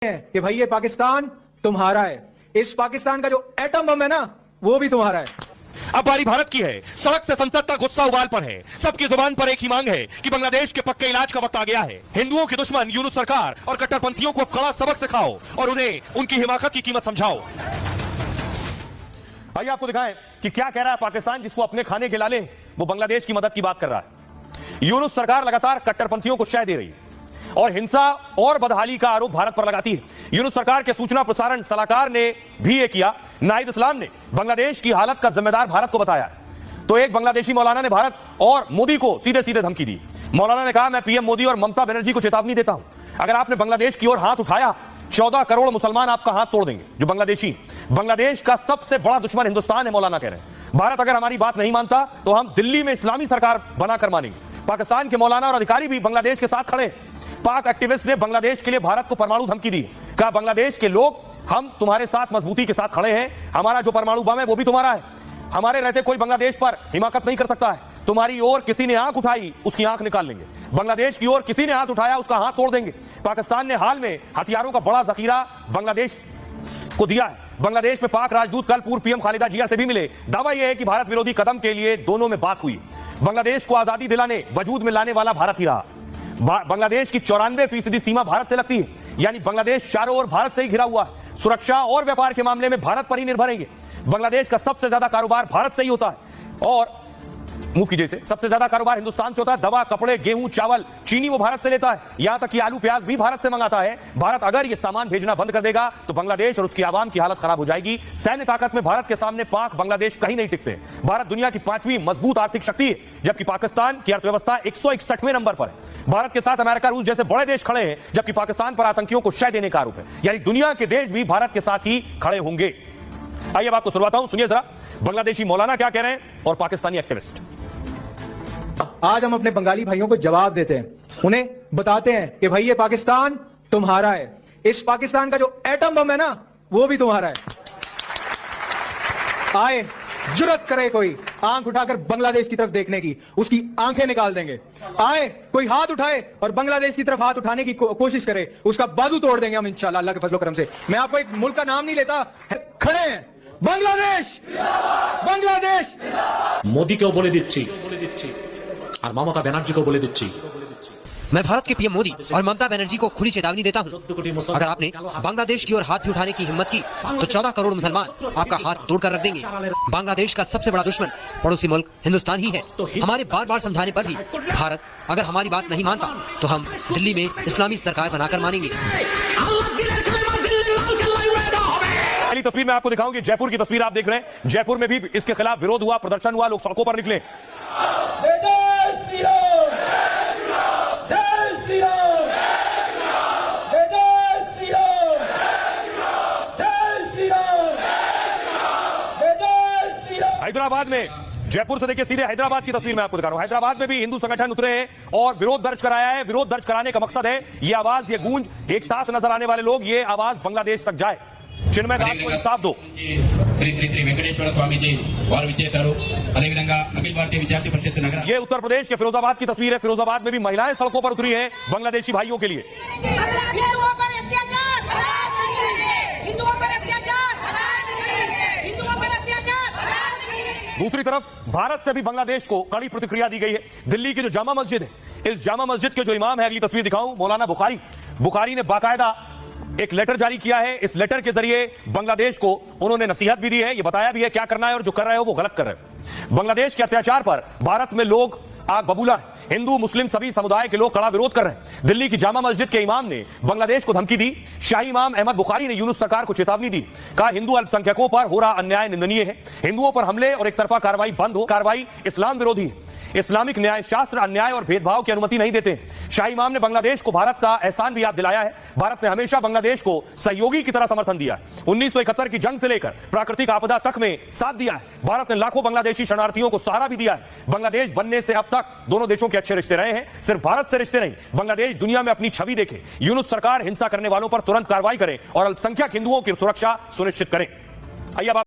कि भाई ये पाकिस्तान तुम्हारा है, इस पाकिस्तान का जो एटम बम है ना वो भी तुम्हारा है। अब बारी भारत की है। सड़क से संसद तक गुस्सा उबाल पर है। सबकी जुबान पर एक ही मांग है कि बांग्लादेश के पक्के इलाज का वक्त आ गया है। हिंदुओं के दुश्मन यूनुस सरकार और कट्टरपंथियों को कड़ा सबक सिखाओ और उन्हें उनकी हिमाकत की कीमत समझाओ। आइए आपको दिखाएं कि क्या कह रहा है पाकिस्तान, जिसको अपने खाने के लाले वो बांग्लादेश की मदद की बात कर रहा है। यूनुस सरकार लगातार कट्टरपंथियों को शह दे रही है और हिंसा और बदहाली का आरोप भारत पर लगाती है। यूनुस सरकार के सूचना प्रसारण सलाहकार ने भी ये किया। नाहिद इस्लाम ने बांग्लादेश की हालत का जिम्मेदार भारत को बताया। तो एक बांग्लादेशी मौलाना ने भारत और मोदी को सीधे सीधे धमकी दी। मौलाना ने कहा, मैं पीएम मोदी और ममता बनर्जी को चेतावनी देता हूं, अगर आपने बांग्लादेश की ओर हाथ उठाया 14 करोड़ मुसलमान आपका हाथ तोड़ देंगे। जो बांग्लादेश का सबसे बड़ा दुश्मन हिंदुस्तान है, मौलाना कह रहे हैं। भारत अगर हमारी बात नहीं मानता तो हम दिल्ली में इस्लामी सरकार बनाकर मानेंगे। पाकिस्तान के मौलाना और अधिकारी भी बांग्लादेश के साथ खड़े। पाक एक्टिविस्ट ने बांग्लादेश के लिए भारत को परमाणु धमकी दी। कहा, बांग्लादेश के लोग, हम तुम्हारे साथ मजबूती के साथ खड़े हैं। हमारा जो परमाणु बम है वो भी तुम्हारा है। हमारे रहते कोई बांग्लादेश पर हिमाकत नहीं कर सकता है। तुम्हारी ओर किसी ने आंख उठाई, उसकी आंख निकाल लेंगे। बांग्लादेश की ओर किसी ने हाथ उठाया, उसका हाथ तोड़ देंगे। पाकिस्तान ने हाल में हथियारों का बड़ा जखीरा बांग्लादेश को दिया है। बांग्लादेश में पाक राजदूत कल पूर्व पीएम खालिदा जिया से भी मिले। दावा यह है कि भारत विरोधी कदम के लिए दोनों में बात हुई। बांग्लादेश को आजादी दिलाने, वजूद में लाने वाला भारत ही रहा। बांग्लादेश की 94% सीमा भारत से लगती है, यानी बांग्लादेश चारों ओर भारत से ही घिरा हुआ है। सुरक्षा और व्यापार के मामले में भारत पर ही निर्भर रहेंगे। बांग्लादेश का सबसे ज्यादा कारोबार भारत से ही होता है और मुंह की जैसे सबसे ज्यादा कारोबार हिंदुस्तान से होता है। दवा, कपड़े, गेहूं, चावल, चीनी वो भारत से लेता है। यहां तक कि आलू प्याज भी भारत से मंगाता है। भारत अगर ये सामान भेजना बंद कर देगा तो बांग्लादेश और उसकी आवाम की हालत खराब हो जाएगी। सैन्य ताकत में भारत के सामने पाक, बांग्लादेश कहीं नहीं टिकते। भारत दुनिया की 5वीं मजबूत आर्थिक शक्ति है, जबकि पाकिस्तान की अर्थव्यवस्था 161वें नंबर पर है। भारत के साथ अमेरिका, रूस जैसे बड़े देश खड़े हैं, जबकि पाकिस्तान पर आतंकियों को शय देने का आरोप है। यानी दुनिया के देश भी भारत के साथ ही खड़े होंगे। आइए अब आपको सुनवाता हूं, सुनिए जरा बांग्लादेशी मौलाना क्या कह रहे हैं और पाकिस्तानी एक्टिविस्ट। आज हम अपने बंगाली भाइयों को जवाब देते हैं, उन्हें बताते हैं कि भाई ये पाकिस्तान तुम्हारा है, इस पाकिस्तान का जो एटम बम है ना वो भी तुम्हारा है। आए, जुर्रत करे कोई आंख उठाकर बांग्लादेश की तरफ देखने की, उसकी आंखें निकाल देंगे। आए, कोई हाथ उठाए और बांग्लादेश की तरफ हाथ उठाने की कोशिश करे, उसका बाजू तोड़ देंगे हम इंशाल्लाह, अल्लाह के फजलो करम से। मैं आपको एक मुल्क का नाम नहीं लेता, खड़े हैं बांग्लादेश, बांग्लादेश। मोदी को बोले दिच्छी और ममता बनर्जी को बोले दिच्छी, मैं भारत के पीएम मोदी और ममता बनर्जी को खुली चेतावनी देता हूं, अगर आपने बांग्लादेश की ओर हाथ भी उठाने की हिम्मत की तो 14 करोड़ मुसलमान आपका हाथ तोड़कर रख देंगे। बांग्लादेश का सबसे बड़ा दुश्मन पड़ोसी मुल्क हिंदुस्तान ही है। हमारे बार बार समझाने पर भी भारत अगर हमारी बात नहीं मानता तो हम दिल्ली में इस्लामी सरकार बनाकर मानेंगे। पहली तस्वीर मैं आपको दिखाऊंगी, जयपुर की तस्वीर आप देख रहे हैं। जयपुर में भी इसके खिलाफ विरोध हुआ, प्रदर्शन हुआ, लोग सड़कों पर निकले। हैदराबाद में, जयपुर से देखिए सीधे हैदराबाद की तस्वीर मैं आपको दिखा रहा हूं। हैदराबाद में भी हिंदू संगठन उतरे हैं और विरोध दर्ज कराया है। विरोध दर्ज कराने का मकसद है ये आवाज, ये गूंज, एक साथ नजर आने वाले लोग, ये आवाज बांग्लादेश तक जाए। चिन्मय दास को इंसाफ दो। श्री श्री श्री वेंकटेश्वर स्वामी जी वार विजेतारू अदेविधंगा अखिल भारतीय विद्यार्थी परिषद नगर। ये उत्तर प्रदेश के फिरोजाबाद की तस्वीर है। फिरोजाबाद में भी महिलाएं सड़कों पर उतरी हैं बांग्लादेशी भाइयों के लिए। दूसरी तरफ भारत से भी बांग्लादेश को कड़ी प्रतिक्रिया दी गई है। दिल्ली की जो जामा मस्जिद है, इस जामा मस्जिद के जो इमाम है, अगली तस्वीर दिखाऊं, मौलाना बुखारी ने बाकायदा एक लेटर जारी किया है। इस लेटर के जरिए बांग्लादेश को उन्होंने नसीहत भी दी है, ये बताया भी है क्या करना है और जो कर रहे हो वो गलत कर रहे हो। बांग्लादेश के अत्याचार पर भारत में लोग आग बबूला है। हिंदू, मुस्लिम सभी समुदाय के लोग कड़ा विरोध कर रहे हैं। दिल्ली की जामा मस्जिद के इमाम ने बांग्लादेश को धमकी दी। शाही इमाम अहमद बुखारी ने यूनुस सरकार को चेतावनी दी। कहा, हिंदू अल्पसंख्यकों पर हो रहा अन्याय निंदनीय है। हिंदुओं पर हमले और एक तरफा कार्रवाई बंद हो। कार्रवाई इस्लाम विरोधी है। इस्लामिक न्याय शास्त्र अन्याय और भेदभाव की अनुमति नहीं देते। शाही इमाम ने बांग्लादेश को भारत का एहसान भी याद दिलाया है। भारत ने हमेशा बांग्लादेश को सहयोगी की तरह समर्थन दिया है। 1971 की जंग से लेकर प्राकृतिक आपदा तक में साथ दिया है। भारत ने लाखों बांग्लादेशी शरणार्थियों को सहारा भी दिया है। बांग्लादेश बनने से अब तक दोनों देशों के अच्छे रिश्ते रहे हैं। सिर्फ भारत से रिश्ते नहीं, बांग्लादेश दुनिया में अपनी छवि देखे। यूनुस सरकार हिंसा करने वालों पर तुरंत कार्रवाई करे और अल्पसंख्यक हिंदुओं की सुरक्षा सुनिश्चित करे। आइए अब